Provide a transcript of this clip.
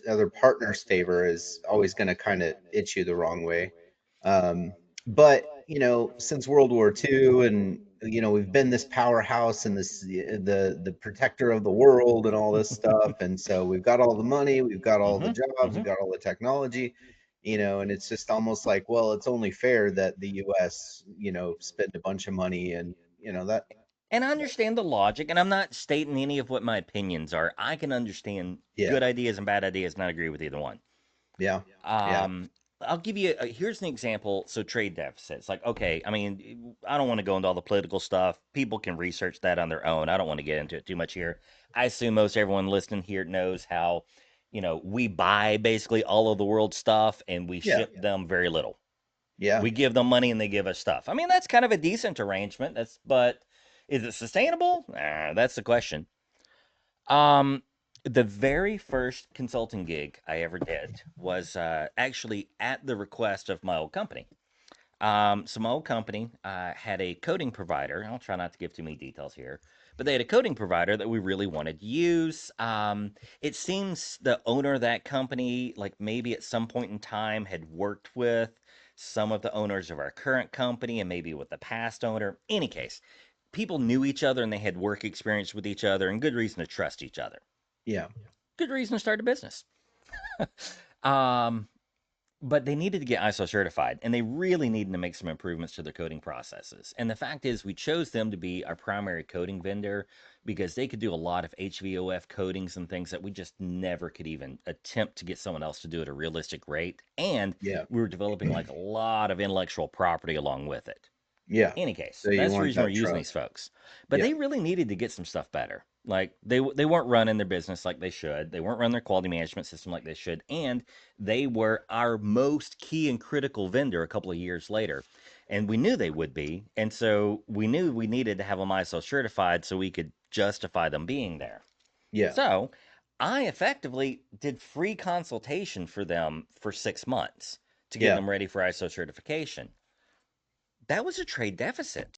other partners' favor is always going to kind of itch you the wrong way. But since World War II, and we've been this powerhouse and this the protector of the world and all this stuff, and so we've got all the money, we've got all the Hmm. jobs, Hmm. we've got all the technology, and it's just almost like, well, it's only fair that the U.S. spend a bunch of money, and that. And I understand the logic, and I'm not stating any of what my opinions are. I can understand Yeah, good ideas and bad ideas, and I agree with either one. yeah, yeah, Um, I'll give you here's an example. So trade deficits, like okay, I mean, I don't want to go into all the political stuff. People can research that on their own. I don't want to get into it too much here. I assume most everyone listening here knows how, we buy basically all of the world's stuff and we yeah, ship them very little. yeah, We give them money and they give us stuff. I mean, that's kind of a decent arrangement. But is it sustainable? That's the question. Um, the very first consulting gig I ever did was actually at the request of my old company. So my old company had a coding provider. I'll try not to give too many details here, but they had a coding provider that we really wanted to use. It seems the owner of that company, like maybe at some point in time, had worked with some of the owners of our current company and maybe with the past owner. Any case, people knew each other and they had work experience with each other and good reason to trust each other. yeah, Good reason to start a business. Um, but they needed to get ISO certified and they really needed to make some improvements to their coding processes. And the fact is, we chose them to be our primary coding vendor because they could do a lot of HVOF codings and things that we just never could even attempt to get someone else to do at a realistic rate. And yeah, we were developing like a lot of intellectual property along with it. yeah. Any case, So you that's the want reason we're that using these trust. folks. But Yeah, they really needed to get some stuff better. Like they weren't running their business like they should. They weren't running their quality management system like they should, and they were our most key and critical vendor a couple of years later. And we knew they would be, and so we knew we needed to have them ISO certified so we could justify them being there. yeah, So I effectively did free consultation for them for 6 months to get yeah. them ready for ISO certification. That was a trade deficit.